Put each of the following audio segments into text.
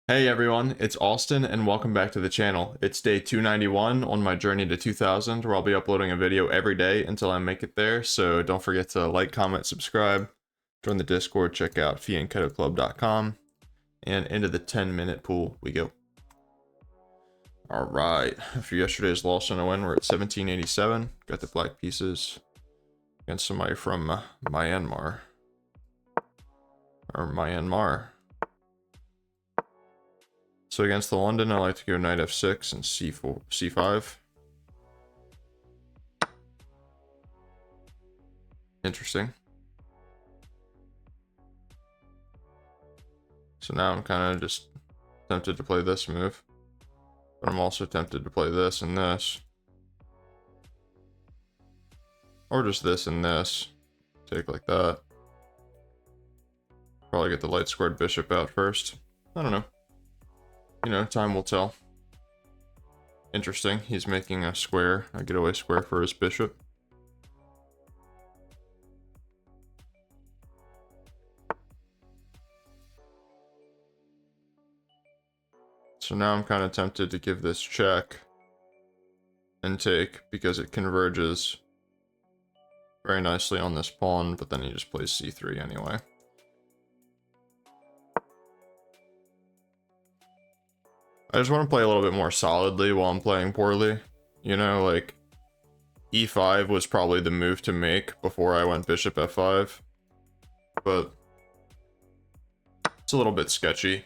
Hey everyone, it's Austin and welcome back to the channel. It's day 291 on my journey to 2000 where I'll be uploading a video every day until I make it there, so don't forget to like, comment, subscribe, join the Discord, check out fianchetoclub.com, and into the 10-minute pool we go. Alright, after yesterday's loss and a win, we're at 1787, got the black pieces against somebody from Myanmar. So against the London, I like to go knight f6 and c4, c5. Interesting. So now I'm kind of just tempted to play this move. But I'm also tempted to play this and this. Or just this and this. Take like that. Probably get the light squared bishop out first. I don't know. You know, time will tell. Interesting. He's making a square, a getaway square for his bishop. So now I'm kind of tempted to give this check and take because it converges very nicely on this pawn, but then he just plays c3 anyway. I just want to play a little bit more solidly while I'm playing poorly. You know, like, e5 was probably the move to make before I went bishop f5. But it's a little bit sketchy.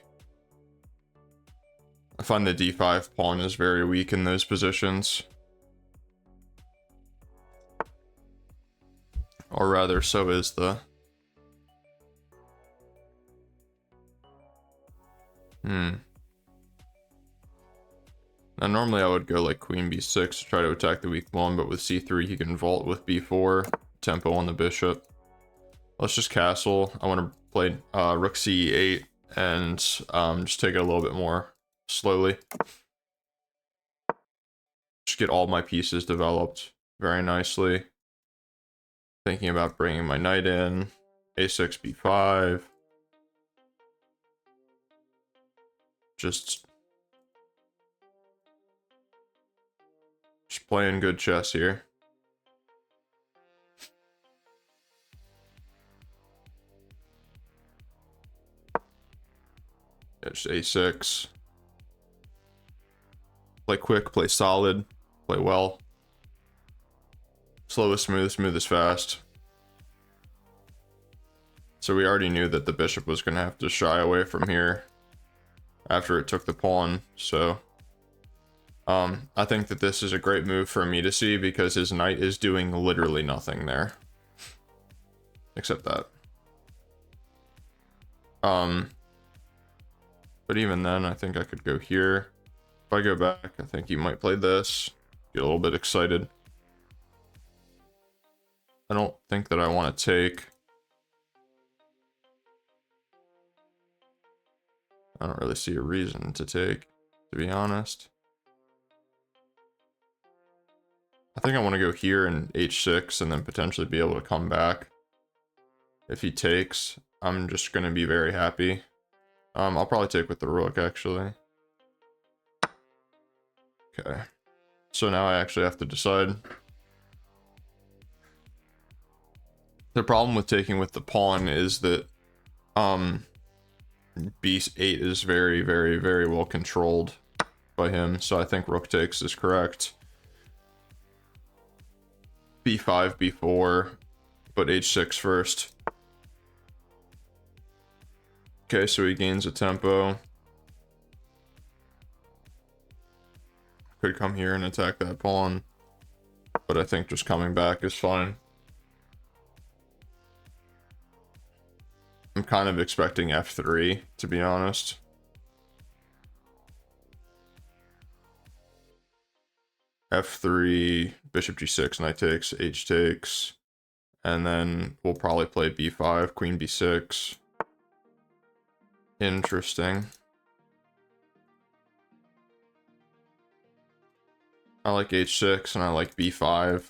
I find the d5 pawn is very weak in those positions. Or rather, so is the... Now normally I would go like queen b6 to try to attack the weak pawn, but with c3 he can vault with b4, tempo on the bishop. Let's just castle. I want to play rook c8 and just take it a little bit more slowly. Just get all my pieces developed very nicely. Thinking about bringing my knight in, a6, b5. Just playing good chess here. Yeah, just a6. Play quick, play solid, play well. Slow is smooth, smooth is fast. So we already knew that the bishop was going to have to shy away from here after it took the pawn, so... I think that this is a great move for me to see because his knight is doing literally nothing there. Except that. But even then, I think I could go here. If I go back, I think he might play this. Get a little bit excited. I don't think that I want to take. I don't really see a reason to take, to be honest. I think I want to go here and h6 and then potentially be able to come back. If he takes, I'm just going to be very happy. I'll probably take with the rook, actually. Okay. So now I actually have to decide. The problem with taking with the pawn is that b8 is very, very, very well controlled by him. So I think rook takes is correct. b5, b4, but h6 first. Okay, so he gains a tempo. Could come here and attack that pawn, but I think just coming back is fine. I'm kind of expecting f3, to be honest. f3, bishop g6, knight takes, h takes, and then we'll probably play b5, queen b6. Interesting. I like h6 and I like b5.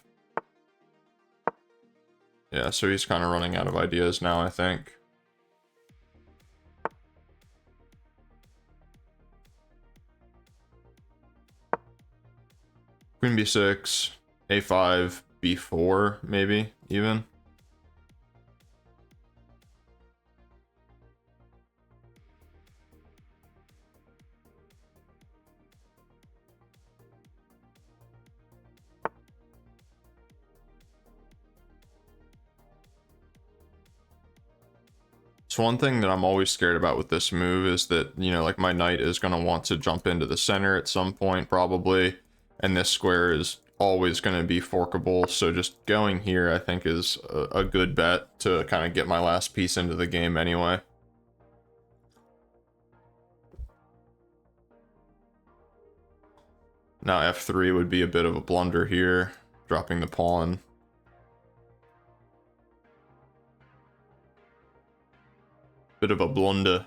Yeah, so he's kind of running out of ideas now, I think. Queen b6, a5, b4, maybe, even. So one thing that I'm always scared about with this move is that, you know, like my knight is going to want to jump into the center at some point, probably. And this square is always going to be forkable. So just going here, I think, is a good bet to kind of get my last piece into the game anyway. Now f3 would be a bit of a blunder here, dropping the pawn. Bit of a blunder.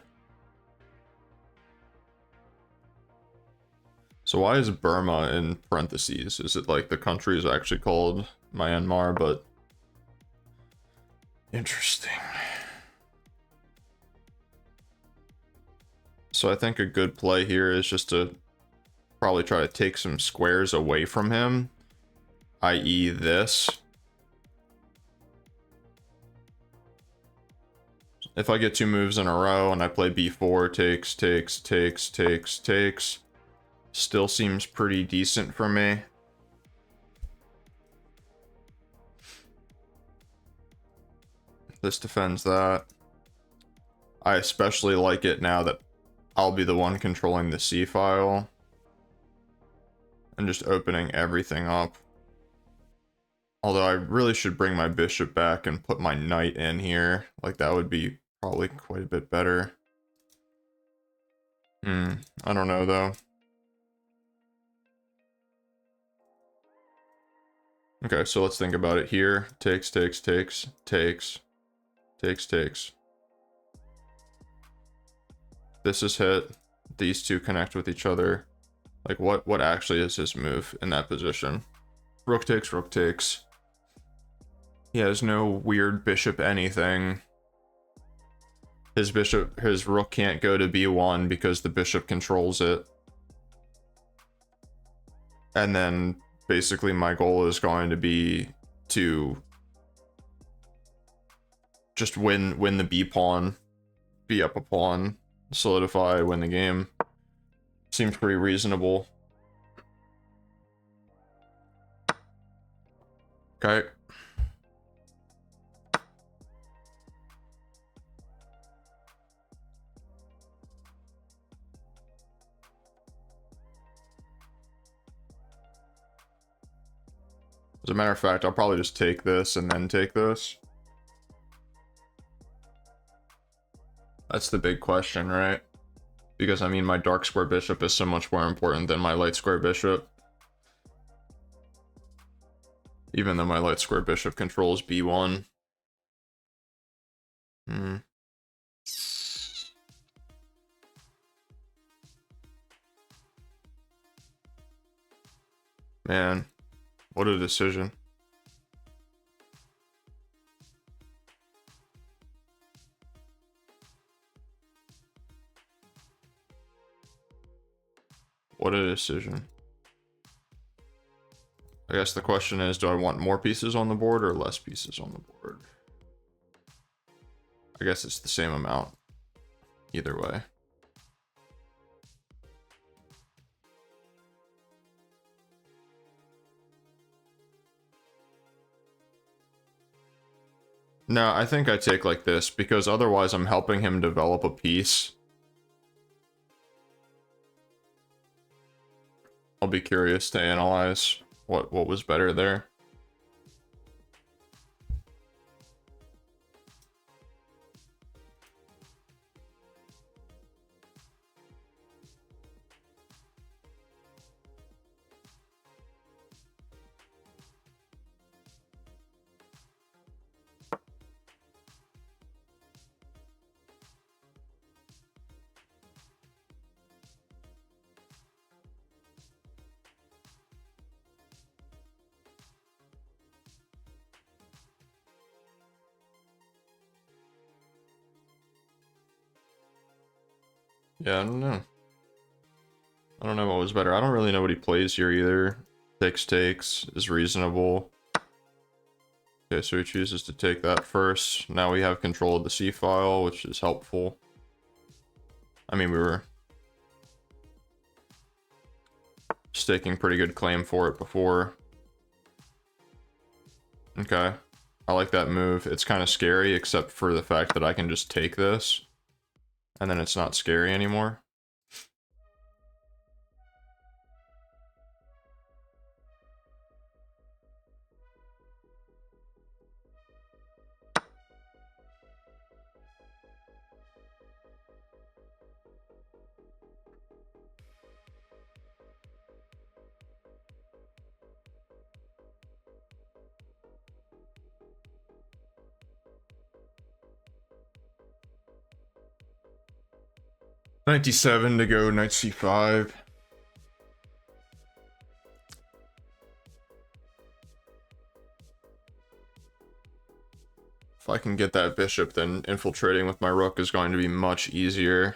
So why is Burma in parentheses? Is it like the country is actually called Myanmar, but... Interesting. So I think a good play here is just to probably try to take some squares away from him, i.e. this. If I get 2 moves in a row and I play b4, takes, still seems pretty decent for me. This defends that. I especially like it now that I'll be the one controlling the C file. And just opening everything up. Although I really should bring my bishop back and put my knight in here. Like, that would be probably quite a bit better. I don't know, though. Okay, so let's think about it here. Takes. This is hit. These two connect with each other. Like, what actually is his move in that position? Rook takes. He has no weird bishop anything. His rook can't go to b1 because the bishop controls it. And then basically my goal is going to be to just win the b pawn, be up a pawn, solidify, win the game. Seems pretty reasonable. Okay. As a matter of fact, I'll probably just take this and then take this. That's the big question, right? Because, I mean, my dark square bishop is so much more important than my light square bishop. Even though my light square bishop controls b1. Man, what a decision. What a decision. I guess the question is, do I want more pieces on the board or less pieces on the board? I guess it's the same amount. Either way. No, I think I take like this, because otherwise I'm helping him develop a piece. I'll be curious to analyze what was better there. Yeah, I don't know. I don't know what was better. I don't really know what he plays here either. Takes is reasonable. Okay, so he chooses to take that first. Now we have control of the C file, which is helpful. I mean, we were staking pretty good claim for it before. Okay, I like that move. It's kind of scary, except for the fact that I can just take this, and then it's not scary anymore. '97 to go knight c5. If I can get that bishop, then infiltrating with my rook is going to be much easier.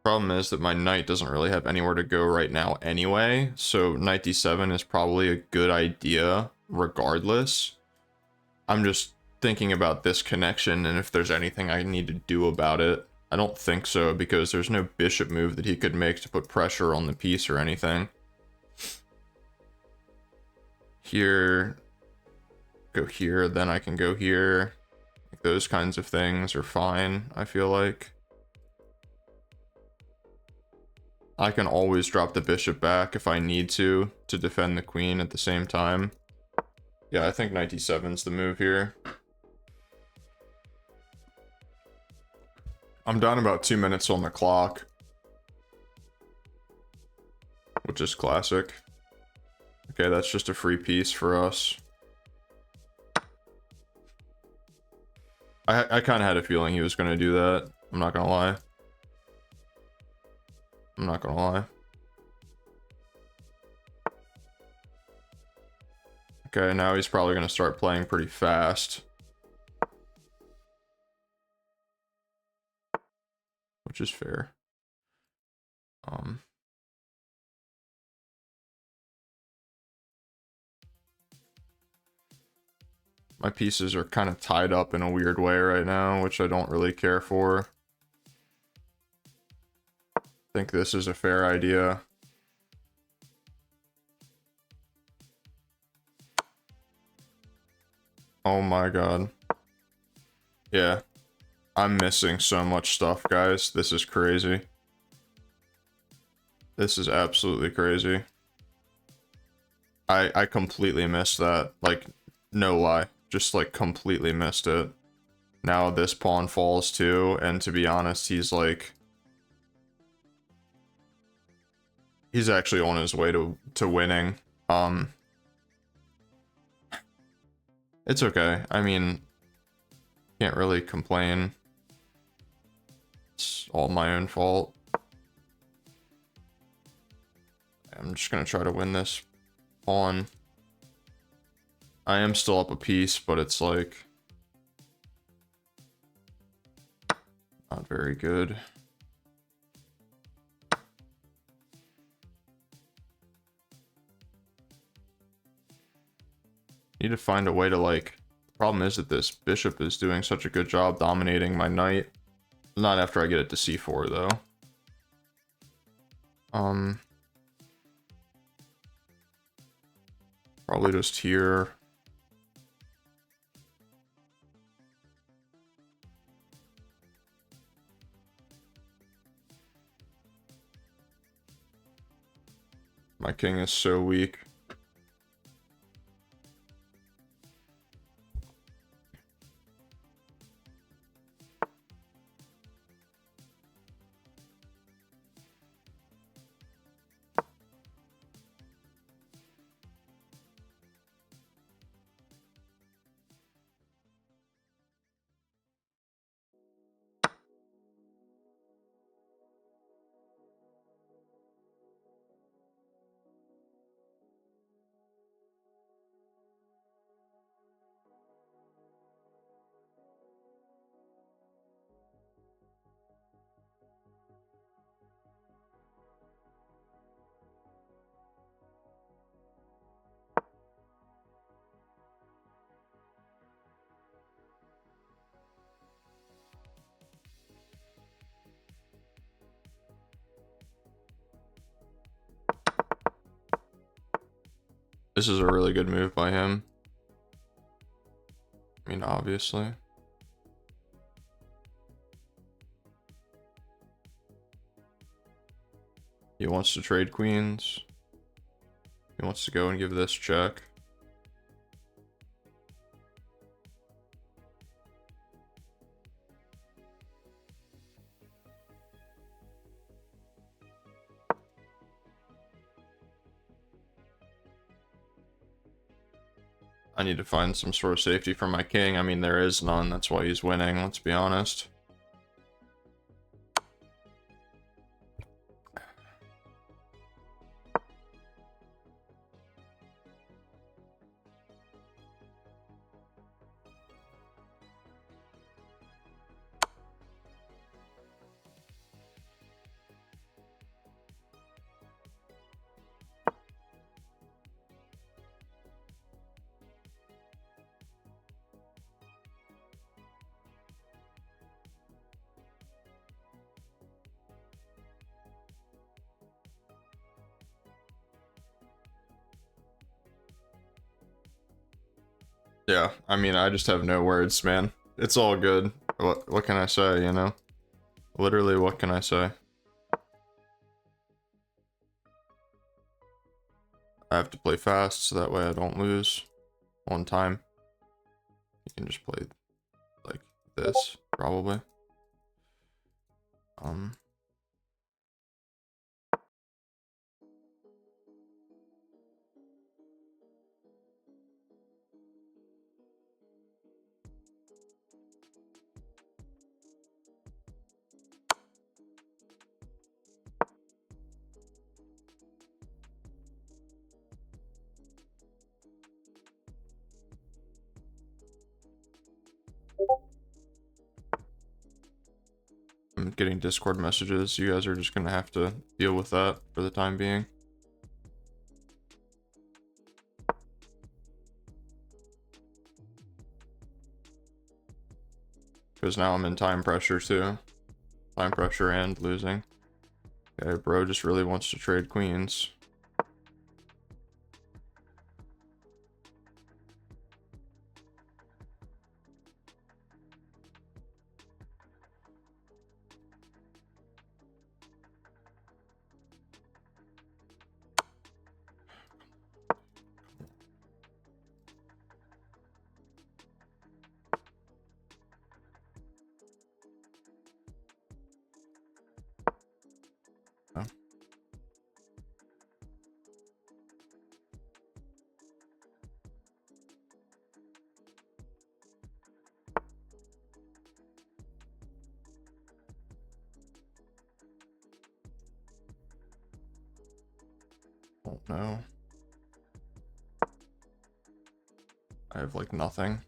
Problem is that my knight doesn't really have anywhere to go right now anyway, so knight d7 is probably a good idea regardless. I'm just thinking about this connection and if there's anything I need to do about it. I don't think so, because there's no bishop move that he could make to put pressure on the piece or anything. Here, go here, then I can go here. Like, those kinds of things are fine, I feel like. I can always drop the bishop back if I need to defend the queen at the same time. Yeah, I think knight d7's the move here. I'm down about 2 minutes on the clock, which is classic. Okay, that's just a free piece for us. I kind of had a feeling he was going to do that. I'm not going to lie. I'm not going to lie. Okay, now he's probably going to start playing pretty fast, which is fair. My pieces are kind of tied up in a weird way right now, which I don't really care for. I think this is a fair idea. Oh my god. Yeah. I'm missing so much stuff, guys. This is crazy. This is absolutely crazy. I completely missed that. Like, no lie. Just, like, completely missed it. Now this pawn falls too, and to be honest, he's, like... He's actually on his way to winning. It's okay. I mean, can't really complain. It's all my own fault. I'm just gonna try to win this pawn. I am still up a piece, but it's like not very good. Need to find a way to, like, the problem is that this bishop is doing such a good job dominating my knight. Not after I get it to c4 though. Probably just here. My king is so weak. This is a really good move by him. I mean, obviously. He wants to trade queens. He wants to go and give this check. I need to find some sort of safety for my king. I mean, there is none. That's why he's winning, let's be honest. Yeah, I mean, I just have no words, man. It's all good. What can I say, you know? Literally, what can I say? I have to play fast so that way I don't lose on time. You can just play like this, probably. I'm getting Discord messages. You guys are just gonna have to deal with that for the time being. Because now I'm in time pressure too. Time pressure and losing. Okay, bro just really wants to trade queens. Oh no. I have like nothing.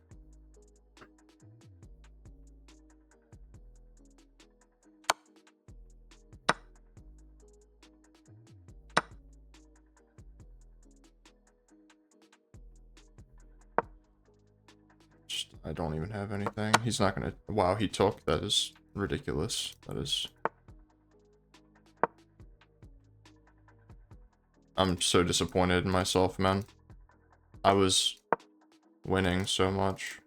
I don't even have anything. He's not gonna... Wow, he took. That is ridiculous. That is... I'm so disappointed in myself, man. I was winning so much.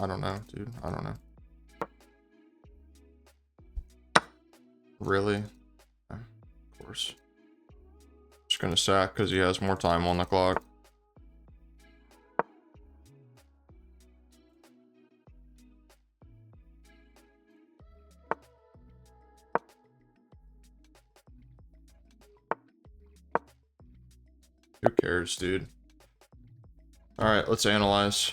I don't know, dude. I don't know. Really? Of course. Just gonna sack because he has more time on the clock. Who cares, dude? Alright, let's analyze.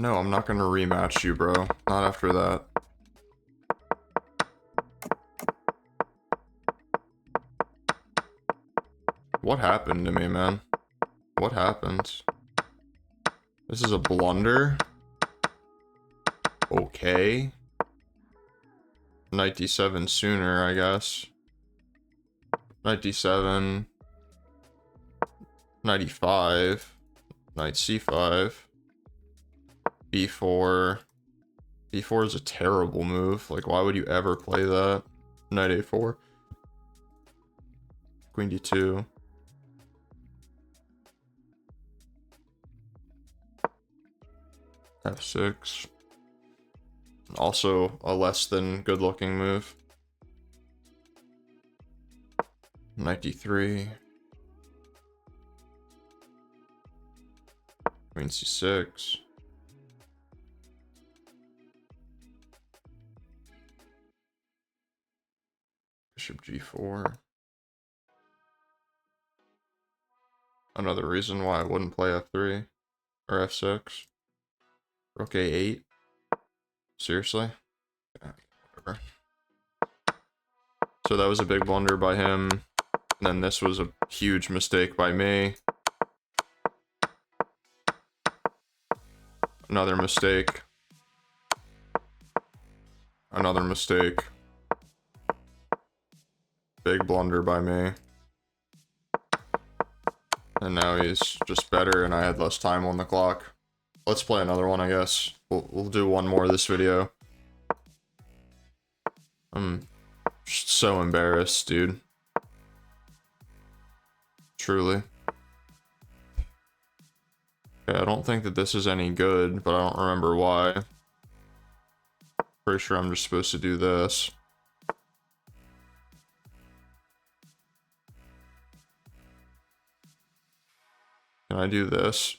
No, I'm not gonna rematch you, bro. Not after that. What happened to me, man? What happened? This is a blunder? Okay. Knight d7 sooner, I guess. Knight d7. Knight e5. Knight c5. b4. b4 is a terrible move. Like, why would you ever play that? Knight a4. Queen d2. f6. Also a less than good looking move. Knight d3. Queen c6. Bishop g4. Another reason why I wouldn't play f3 or f6. Rook a8. Seriously? Yeah, whatever. So that was a big blunder by him. And then this was a huge mistake by me. Another mistake. Another mistake. Big blunder by me. And now he's just better and I had less time on the clock. Let's play another one, I guess. We'll do one more this video. I'm just so embarrassed, dude. Truly. Okay, I don't think that this is any good, but I don't remember why. Pretty sure I'm just supposed to do this. Can I do this?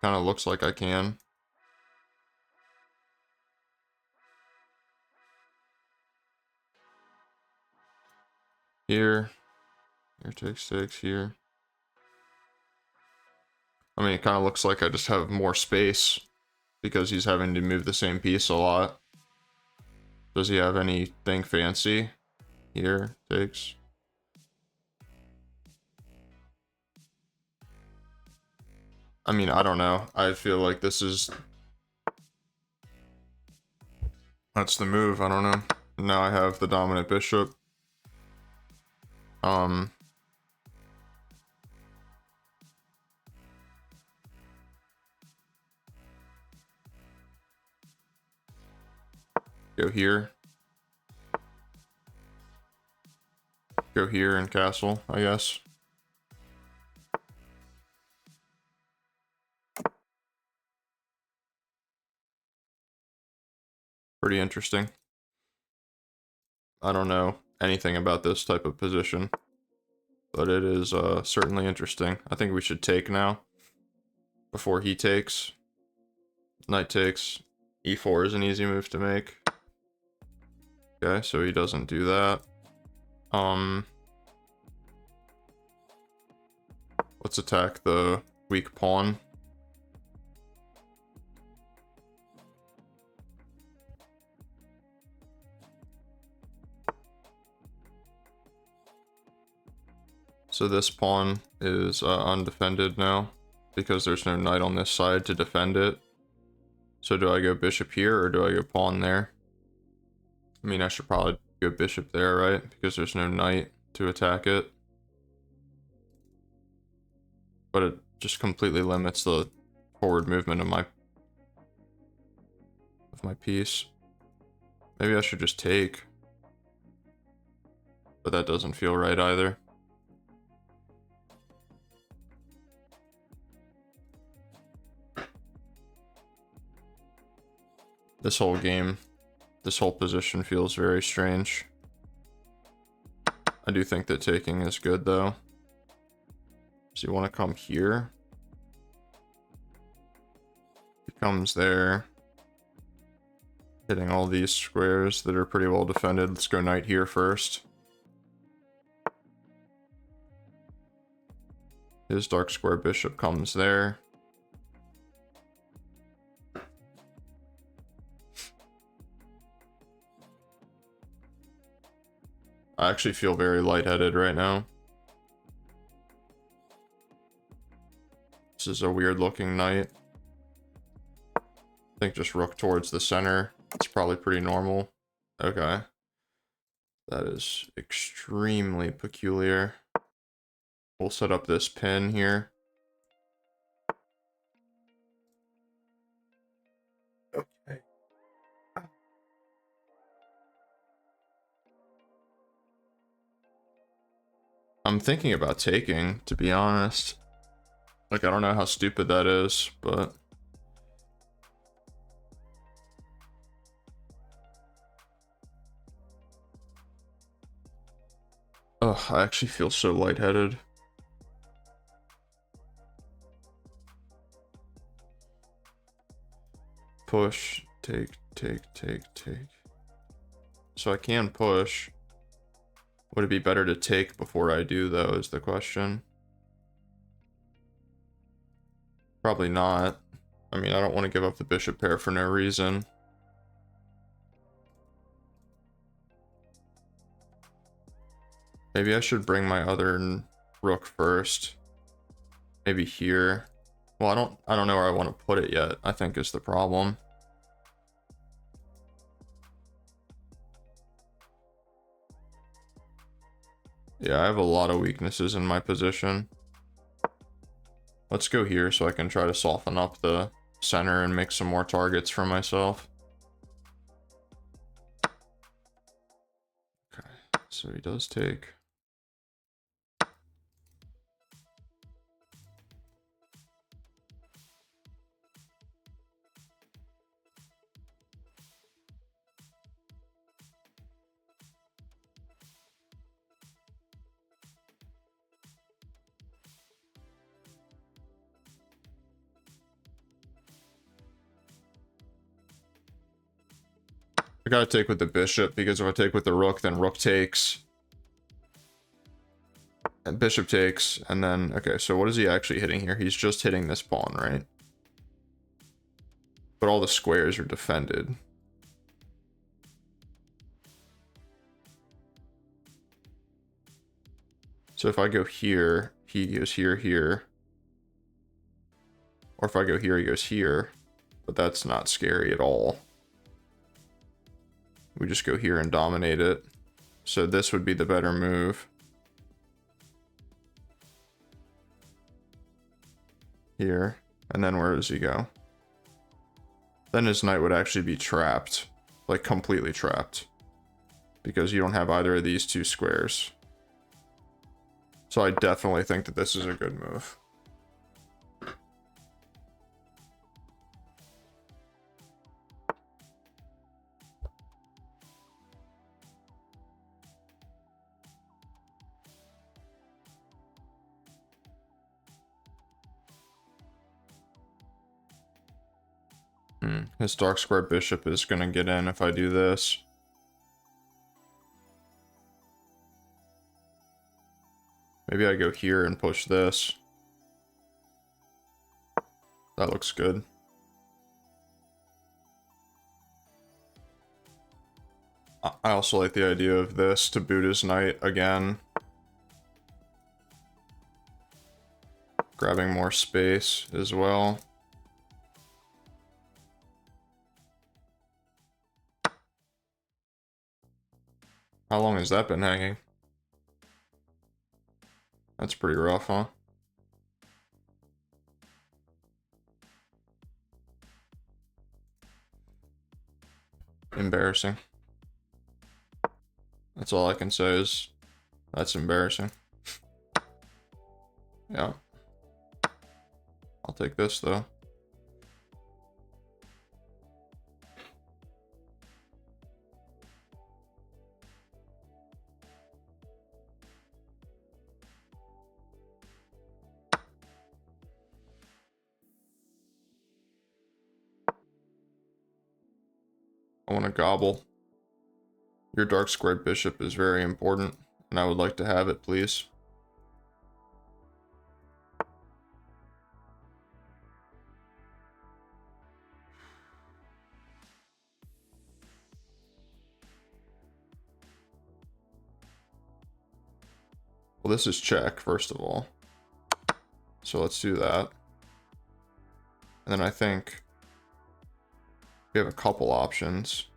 Kind of looks like I can. Here. Here takes here. I mean, it kind of looks like I just have more space because he's having to move the same piece a lot. Does he have anything fancy? Here, takes. I mean, I don't know. I feel like this is... That's the move, I don't know. Now I have the dominant bishop. Go here. Go here and castle, I guess. Pretty interesting. I don't know anything about this type of position, but it is certainly interesting. I think we should take now before he takes. Knight takes. E4 is an easy move to make. Okay, so he doesn't do that. Let's attack the weak pawn. So this pawn is undefended now because there's no knight on this side to defend it. So do I go bishop here or do I go pawn there? I mean, I should probably go bishop there, right? Because there's no knight to attack it. But it just completely limits the forward movement of my piece. Maybe I should just take. But that doesn't feel right either. This whole game, this whole position feels very strange. I do think that taking is good though. So you want to come here. He comes there. Hitting all these squares that are pretty well defended. Let's go knight here first. His dark square bishop comes there. I actually feel very lightheaded right now. This is a weird looking knight. I think just rook towards the center. It's probably pretty normal. Okay. That is extremely peculiar. We'll set up this pin here. Okay. I'm thinking about taking, to be honest. Like, I don't know how stupid that is, but... Ugh, I actually feel so lightheaded. Push, take. So I can push. Would it be better to take before I do, though, is the question. Probably not. I mean, I don't want to give up the bishop pair for no reason. Maybe I should bring my other rook first. Maybe here. Well, I don't know where I want to put it yet, I think is the problem. Yeah, I have a lot of weaknesses in my position. Let's go here so I can try to soften up the center and make some more targets for myself. Okay, so he does take. I gotta take with the bishop, because if I take with the rook, then rook takes. And bishop takes, and then... Okay, so what is he actually hitting here? He's just hitting this pawn, right? But all the squares are defended. So if I go here, he goes here, here. Or if I go here, he goes here. But that's not scary at all. We just go here and dominate it. So this would be the better move. Here. And then where does he go? Then his knight would actually be trapped. Like, completely trapped. Because you don't have either of these two squares. So I definitely think that this is a good move. His dark square bishop is going to get in if I do this. Maybe I go here and push this. That looks good. I also like the idea of this to boot his knight again. Grabbing more space as well. How long has that been hanging? That's pretty rough, huh? Embarrassing. That's all I can say is that's embarrassing. Yeah. I'll take this though. I want to gobble. Your dark squared bishop is very important, and I would like to have it, please. Well, this is check, first of all. So let's do that. And then I think we have a couple options.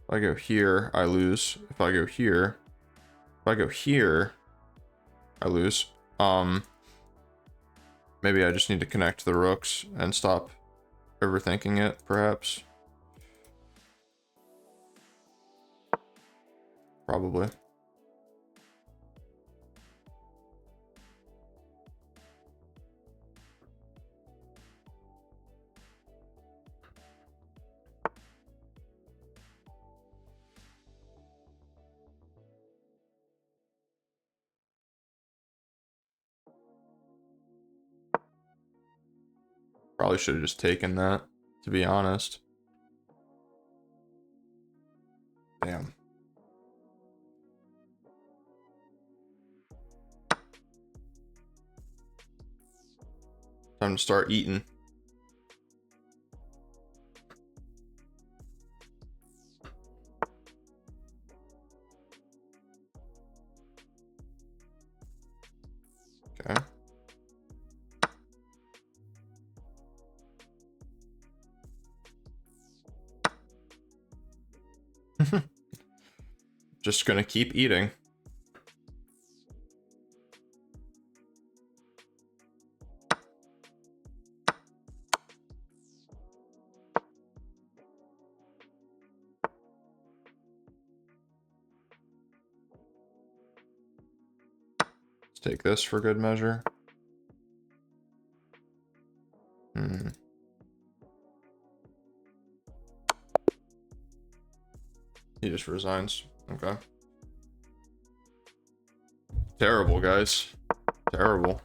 If I go here, I lose. If I go here, I lose. Maybe I just need to connect the rooks and stop overthinking it, perhaps. Probably. Probably should have just taken that, to be honest. Damn. Time to start eating. Okay. Just gonna keep eating. Let's take this for good measure. He just resigns. Okay. Terrible, guys. Terrible.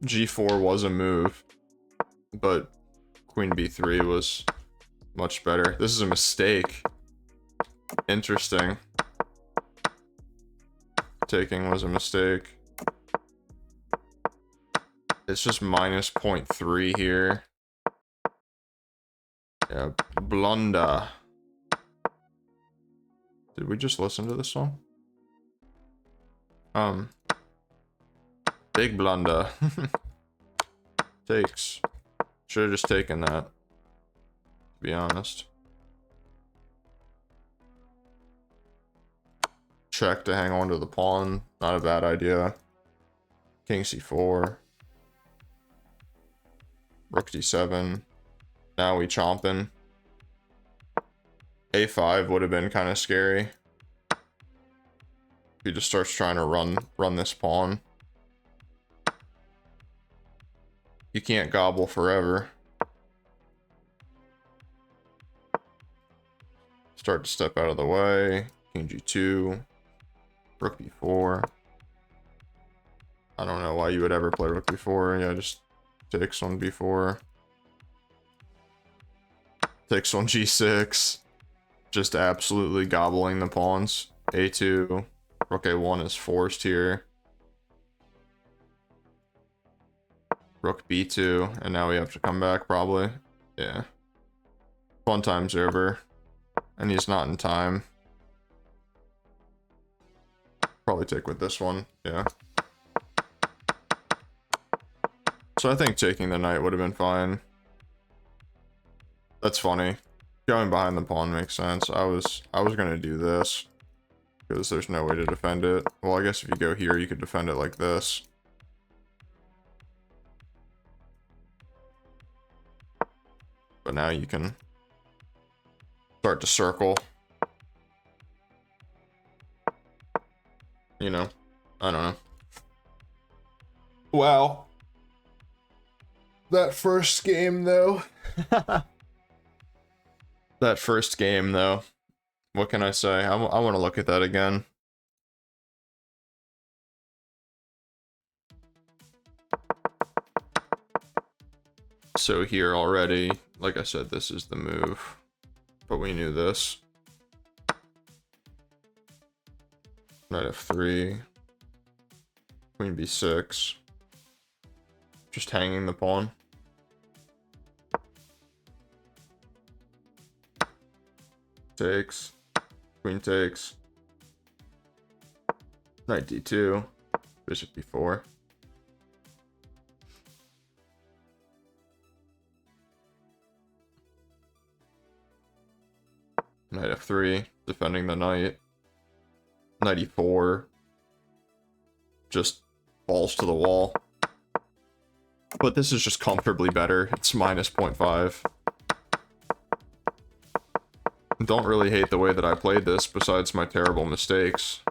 G4 was a move, but Queen B3 was much better. This is a mistake. Interesting. Taking was a mistake. It's just minus 0.3 here. Yeah, blunder. Did we just listen to this song? Big blunder. Takes. Should have just taken that, to be honest. Check to hang on to the pawn. Not a bad idea. King C4. Rook D7. Now we chomping. A5 would have been kind of scary. He just starts trying to run this pawn. You can't gobble forever. Start to step out of the way. King G2. Rook B4. I don't know why you would ever play Rook B4. Yeah, just takes on B4. Takes on G6. Just absolutely gobbling the pawns. A2. Rook A1 is forced here. Rook B2. And now we have to come back, probably. Yeah. Fun time's over. And he's not in time. Probably take with this one. Yeah. So I think taking the knight would have been fine. That's funny. Going behind the pawn makes sense. I was gonna do this because there's no way to defend it. Well, I guess if you go here, you could defend it like this. But now you can start to circle. You know, I don't know. Wow. That first game, though. That first game, though. What can I say? I want to look at that again. So here already, like I said, this is the move. But we knew this. Knight F3. Queen B6. Just hanging the pawn. Takes. Queen takes. Knight d2. Bishop b4. Knight f3. Defending the knight. Knight e4. Just balls to the wall. But this is just comfortably better. It's minus 0.5. Don't really hate the way that I played this, besides my terrible mistakes.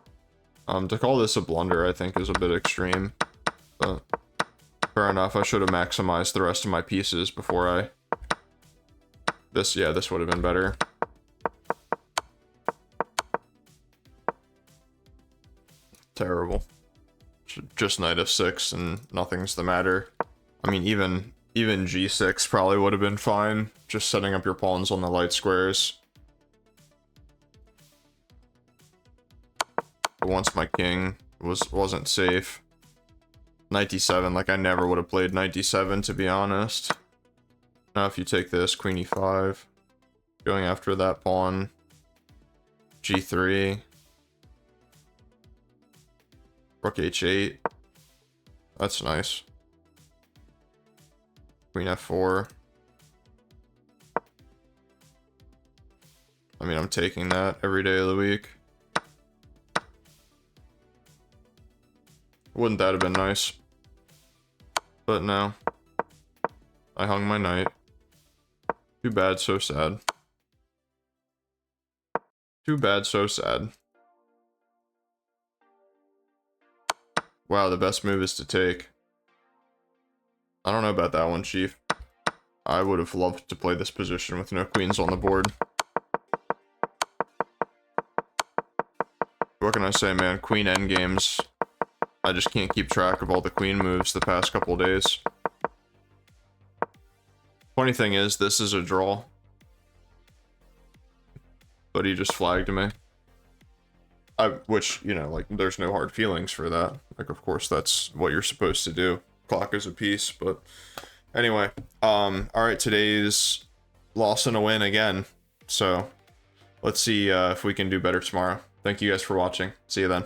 To call this a blunder, I think, is a bit extreme. But fair enough, I should have maximized the rest of my pieces before I... This would have been better. Terrible. Just knight f6 and nothing's the matter. I mean, even g6 probably would have been fine. Just setting up your pawns on the light squares. But once my king wasn't safe. Knight d7, like I never would have played knight d7, to be honest. Now if you take this, queen e5. Going after that pawn. g3. Rook h8. That's nice. Queen f4. I mean, I'm taking that every day of the week. Wouldn't that have been nice? But no. I hung my knight. Too bad, so sad. Too bad, so sad. Wow, the best move is to take. I don't know about that one, Chief. I would have loved to play this position with no queens on the board. What can I say, man? Queen endgames. I just can't keep track of all the queen moves the past couple days. Funny thing is, this is a draw. But he just flagged me. Which, you know, like, there's no hard feelings for that. Like, of course, that's what you're supposed to do. Clock is a piece, but... Anyway, alright, today's loss and a win again. So, let's see if we can do better tomorrow. Thank you guys for watching. See you then.